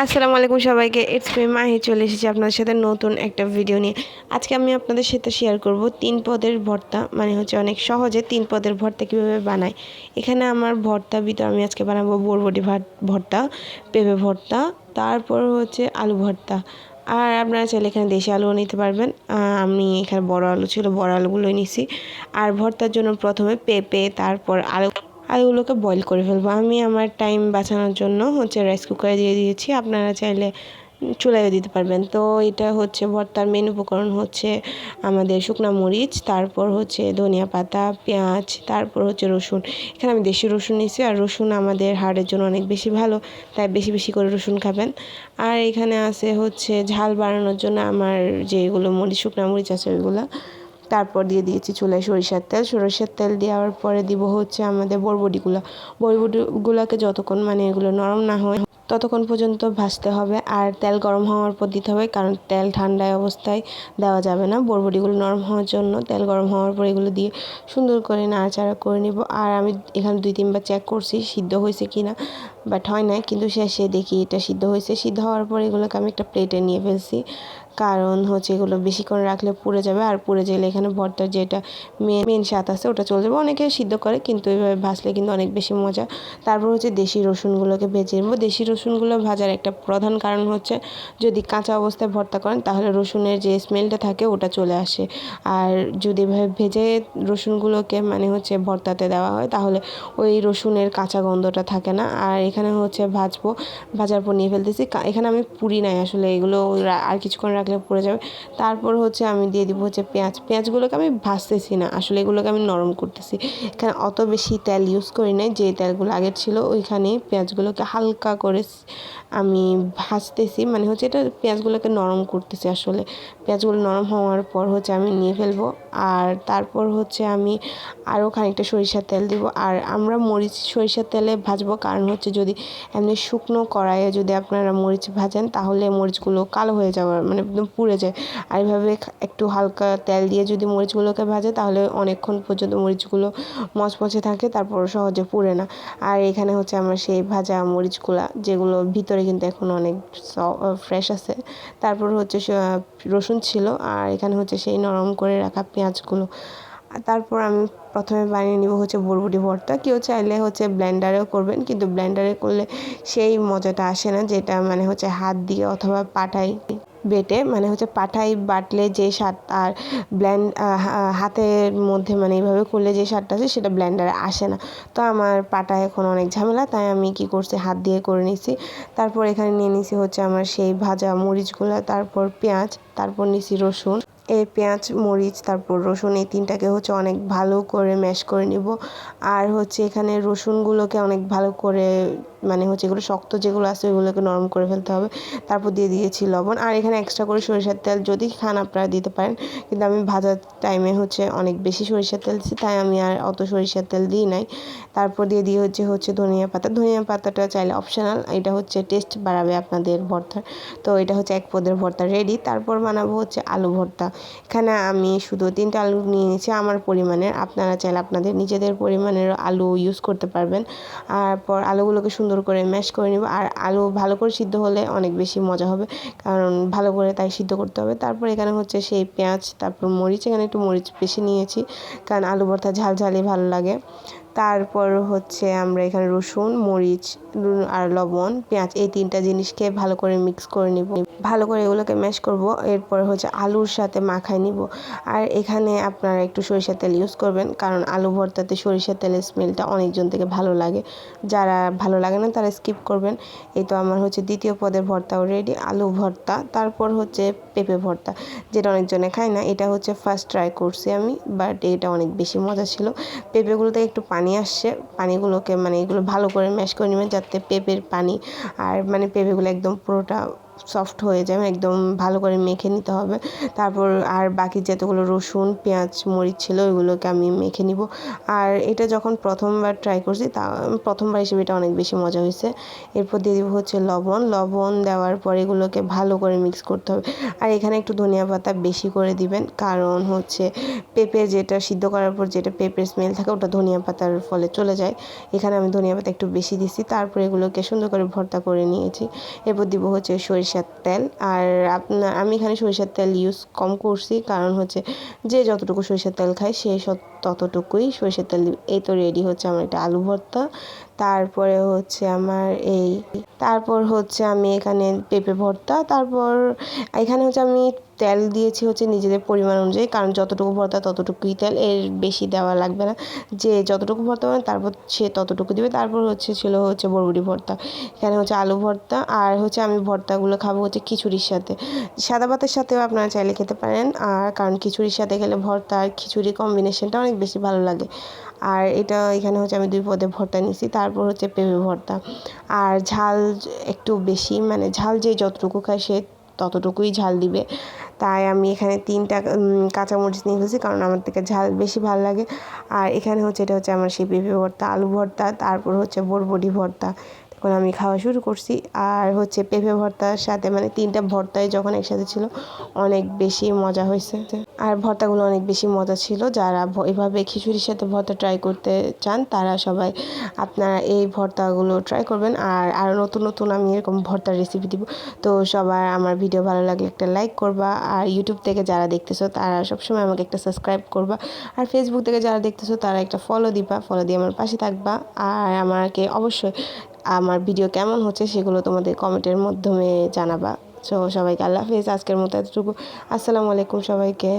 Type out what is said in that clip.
আসসালামু আলাইকুম সবাইকে। ইটস মি মাহি, চলে এসেছি আপনাদের সাথে নতুন একটা ভিডিও নিয়ে। আজকে আমি আপনাদের সাথে শেয়ার করব 3 পদের ভর্তা, মানে হচ্ছে অনেক সহজে 3 পদের ভর্তা কীভাবে বানাই। এখানে আমার ভর্তার ভিতর আমি আজকে বানাবো বরবটি ভর্তা, পেঁপে ভর্তা, তারপর হচ্ছে আলু ভর্তা। আর আপনারা চাইলে এখানে দেশি আলুও নিতে পারবেন। আমি এখানে বড় আলু ছিল, বড় আলুগুলোই নিছি। আর ভর্তার জন্য প্রথমে পেঁপে, তারপর আলুগুলোকে বয়েল করে ফেলবো। আমি আমার টাইম বাঁচানোর জন্য হচ্ছে রাইস কুকারে দিয়ে দিয়েছি, আপনারা চাইলে চুলায়ও দিতে পারবেন। তো এটা হচ্ছে ভর্তার মেন উপকরণ হচ্ছে আমাদের শুকনো মরিচ, তারপর হচ্ছে ধনিয়া পাতা, পেঁয়াজ, তারপর হচ্ছে রসুন। এখানে আমি দেশি রসুন নিয়েছি, আর রসুন আমাদের হাড়ের জন্য অনেক বেশি ভালো, তাই বেশি বেশি করে রসুন খাবেন। আর এখানে আছে হচ্ছে ঝাল বাড়ানোর জন্য আমার যেগুলো মরিচ, শুকনো মরিচ আছে ওইগুলো। তারপর দিয়ে দিয়েছি চুলায় সরিষার তেল দেওয়ার পরে দিব হচ্ছে আমাদের বরবটিগুলোকে যতক্ষণ মানে এগুলো নরম না হয় ততক্ষণ পর্যন্ত ভাজতে হবে। আর তেল গরম হওয়ার পর দিতে হবে, কারণ তেল ঠান্ডায় অবস্থায় দেওয়া যাবে না। বরবটিগুলো নরম হওয়ার জন্য তেল গরম হওয়ার পর এগুলো দিয়ে সুন্দর করে নাড়াচাড়া করে নিব। আর আমি এখানে 2-3 বার চেক করছি সিদ্ধ হয়েছে কিনা, বাট হয় না, কিন্তু শেষে দেখি এটা সিদ্ধ হয়েছে। সিদ্ধ হওয়ার পর এগুলোকে আমি একটা প্লেটে নিয়ে ফেলছি, কারণ হচ্ছে এগুলো বেশিক্ষণ রাখলে পুড়ে যাবে, আর পুড়ে গেলে এখানে ভর্তার যেটা মেন স্বাদ আছে ওটা চলে যাবে। অনেকে সিদ্ধ করে, কিন্তু এভাবে ভাজলে কিন্তু অনেক বেশি মজা। তারপর হচ্ছে দেশি রসুনগুলোকে ভেজে নেব। দেশি রসুনগুলো ভাজার একটা প্রধান কারণ হচ্ছে যদি কাঁচা অবস্থায় ভর্তা করেন তাহলে রসুনের যে স্মেলটা থাকে ওটা চলে আসে। আর যদি এভাবে ভেজে রসুনগুলোকে মানে হচ্ছে ভর্তাতে দেওয়া হয় তাহলে ওই রসুনের কাঁচা গন্ধটা থাকে না। আর এখানে হচ্ছে ভাজার পর নিয়ে ফেলতেছি। এখানে আমি পুরি নাই আসলে, এগুলো আর কিছুক্ষণ রাখলে পড়ে যাবে। তারপর হচ্ছে আমি দিয়ে দিব হচ্ছে পেঁয়াজগুলোকে আমি ভাজতেছি না, আসলে এগুলোকে আমি নরম করতেছি। এখানে অত বেশি তেল ইউজ করি নাই, যে তেলগুলো আগের ছিল ওইখানে পেঁয়াজগুলোকে হালকা করে আমি ভাজতেছি, মানে হচ্ছে এটা পেঁয়াজগুলোকে নরম করতেছি। আসলে পেঁয়াজগুলো নরম হওয়ার পর হচ্ছে আমি নিয়ে ফেলবো। আর তারপর হচ্ছে আমি আরও খানিকটা সরিষার তেল দিব। আর আমরা মরিচ সরিষার তেলে ভাজবো, কারণ হচ্ছে যদি এমনি শুকনো কড়াইয়ে যদি আপনারা মরিচ ভাজেন তাহলে মরিচগুলো কালো হয়ে যাওয়ার মানে একদম পুড়ে যায়। আর এইভাবে একটু হালকা তেল দিয়ে যদি মরিচগুলোকে ভাজে তাহলে অনেকক্ষণ পর্যন্ত মরিচগুলো মচমচে থাকে, তারপর সহজে পুড়ে না। আর এখানে হচ্ছে আমার সেই ভাজা মরিচগুলা, যেগুলো ভিতরে কিন্তু এখন অনেক ফ্রেশ আছে। তারপর হচ্ছে রসুন ছিল, আর এখানে হচ্ছে সেই নরম করে রাখা পেঁয়াজগুলো। তারপর আমি প্রথমে বানিয়ে নিব হচ্ছে বরবটি ভর্তা। কেউ চাইলে হচ্ছে ব্লেন্ডারেও করবেন, কিন্তু ব্লেন্ডারে করলে সেই মজাটা আসে না, যেটা মানে হচ্ছে হাত দিয়ে অথবা পাটায় বেটে, মানে হচ্ছে পাটায় বাটলে যে স্বাদ আর হাতের মধ্যে মানে এইভাবে করলে যে স্বাদটা আছে সেটা ব্লেন্ডারে আসে না। তো আমার পাটায় এখন অনেক ঝামেলা, তাই আমি কি করছি হাত দিয়ে করে নিছি। তারপর এখানে নিয়ে নিছি হচ্ছে আমার সেই ভাজা মরিচগুলো, তারপর পেঁয়াজ, তারপর নিছি রসুন। এই পেঁয়াজ, মরিচ, তারপর রসুন, এই তিনটাকে হচ্ছে অনেক ভালো করে ম্যাশ করে নিব। আর হচ্ছে এখানে রসুনগুলোকে অনেক ভালো করে মানে হচ্ছে এগুলো শক্ত যেগুলো আছে ওইগুলোকে নরম করে ফেলতে হবে। তারপর দিয়ে দিয়েছি লবণ। আর এখানে এক্সট্রা করে সরিষার তেল যদি খান আপনারা দিতে পারেন, কিন্তু আমি ভাজার টাইমে হচ্ছে অনেক বেশি সরিষার তেল দিচ্ছি, তাই আমি আর অত সরিষার তেল দিই নাই। তারপর দিয়ে হচ্ছে ধনিয়া পাতাটা চাইলে অপশনাল, এটা হচ্ছে টেস্ট বাড়াবে আপনাদের ভর্তার। তো এটা হচ্ছে 1 পদের ভর্তা রেডি। তারপর বানাবো হচ্ছে আলু ভর্তা। এখানে আমি শুধু 3টা আলু নিয়ে নিয়েছি আমার পরিমাণের, আপনারা চাইলে আপনাদের নিজেদের পরিমাণের আলু ইউজ করতে পারবেন। তারপর আলুগুলোকে সুন্দর করে ম্যাশ করে নেব। আর আলু ভালো করে সিদ্ধ হলে অনেক বেশি মজা হবে, কারণ ভালো করে তাই সিদ্ধ করতে হবে। তারপর এখানে হচ্ছে সেই পেঁয়াজ, তারপর মরিচ, এখানে একটু মরিচ বেশি নিয়েছি, কারণ আলু ভর্তা ঝালঝালি ভালো লাগে। তারপর হচ্ছে আমরা এখানে রসুন, মরিচ আর লবণ, পেঁয়াজ, এই 3টা জিনিসকে ভালো করে মিক্স করে নিব, ভালো করে এগুলোকে ম্যাশ করব। এরপর হচ্ছে আলুর সাথে মাখায় নিব। আর এখানে আপনারা একটু সরিষার তেল ইউজ করবেন, কারণ আলু ভর্তাতে সরিষার তেলের স্মেলটা অনেকজন থেকে ভালো লাগে, যারা ভালো লাগে না তারা স্কিপ করবেন। এই তো আমার হচ্ছে 2য় পদের ভর্তাও রেডি, আলু ভর্তা। তারপর হচ্ছে পেঁপে ভর্তা, যেটা অনেকজনে খায় না, এটা হচ্ছে ফার্স্ট ট্রাই করছি আমি, বাট এটা অনেক বেশি মজা ছিল। পেঁপেগুলোতে একটু পানি আসছে, পানিগুলোকে মানে এগুলো ভালো করে ম্যাশ করে নেবেন যাতে পেঁপের পানি আর মানে পেঁপেগুলো একদম পুরোটা সফট হয়ে যায়, একদম ভালো করে মেখে নিতে হবে। তারপর আর বাকি যতগুলো রসুন পেঁয়াজ মরিচ ছিল ওইগুলোকে আমি মেখে নিব। আর এটা যখন প্রথমবার ট্রাই করছি প্রথমবার হিসেবে এটা অনেক বেশি মজা হয়েছে। এরপর দিয়ে দিব হচ্ছে লবণ দেওয়ার পর এগুলোকে ভালো করে মিক্স করতে হবে। আর এখানে একটু ধনিয়া পাতা বেশি করে দিবেন, কারণ হচ্ছে পেঁপে যেটা সিদ্ধ করার পর যেটা পেঁপের স্মেল থাকে ওটা ধনিয়া পাতার ফলে চলে যায়। এখানে আমি ধনিয়া পাতা একটু বেশি দিছি। তারপর এগুলোকে সুন্দর করে ভর্তা করে নিয়েছি। এরপর দিব হচ্ছে সরিষার তেল। আর আমি এখানে সরিষার তেল ইউজ কম করছি, কারণ হচ্ছে যে যতটুকু সরিষার তেল খায় সে ততটুকুই সরিষার তেল দিবে। এই তো রেডি হচ্ছে আমার এটা আলু ভর্তা। তারপর হচ্ছে আমি এখানে পেঁপে ভর্তা। তারপর এখানে হচ্ছে আমি তেল দিয়েছি হচ্ছে নিজেদের পরিমাণ অনুযায়ী, কারণ যতটুকু ভর্তা ততটুকুই তেল, এর বেশি দেওয়া লাগবে না। যে যতটুকু ভর্তা হবে তারপর সে ততটুকু দিবে। তারপর ছিল হচ্ছে বরবটি ভর্তা। এখানে হচ্ছে আলু ভর্তা। আর হচ্ছে আমি ভর্তাগুলো খাবো হচ্ছে খিচুড়ির সাথে, সাদা ভাতের সাথেও আপনারা চাইলে খেতে পারেন। আর কারণ খিচুড়ির সাথে খেলে ভর্তা আর খিচুড়ি কম্বিনেশনটা অনেক বেশি ভালো লাগে। আর এখানে হচ্ছে আমি 2 পদের ভর্তা নিয়েছি। তারপর হচ্ছে পেঁপে ভর্তা। আর ঝাল একটু বেশি, মানে ঝাল যে যতটুকু খায় সে ততটুকুই ঝাল দিবে। তাই আমি এখানে 3টা কাঁচামরিচ নিয়ে ফেলছি, কারণ আমার থেকে ঝাল বেশি ভালো লাগে। আর এখানে হচ্ছে এটা হচ্ছে আমার সেই পেঁপে ভর্তা, আলু ভর্তা, তারপর হচ্ছে বরবটি ভর্তা। তখন আমি খাওয়া শুরু করছি। আর হচ্ছে পেঁপে ভর্তার সাথে মানে 3টা ভর্তাই যখন একসাথে ছিল অনেক বেশি মজা হয়েছে। আর ভর্তাগুলো অনেক বেশি মজা ছিল। যারা এভাবে খিচুড়ির সাথে ভর্তা ট্রাই করতে চান তারা সবাই আপনারা এই ভর্তাগুলো ট্রাই করবেন। আর আরও নতুন নতুন আমি এরকম ভর্তার রেসিপি দিব। তো সবার আমার ভিডিও ভালো লাগলে একটা লাইক করবা। আর ইউটিউব থেকে যারা দেখতেছো তারা সবসময় আমাকে একটা সাবস্ক্রাইব করবা। আর ফেসবুক থেকে যারা দেখতেছো তারা একটা ফলো দিয়ে আমার পাশে থাকবা। আর আমাকে অবশ্যই আমার ভিডিও কেমন হচ্ছে সেগুলো তোমাদের কমেন্টের মাধ্যমে জানাবা। সো সবাইকে আল্লাহ হাফেজ। আজকের মতো এতটুকু। আসসালামু আলাইকুম সবাইকে।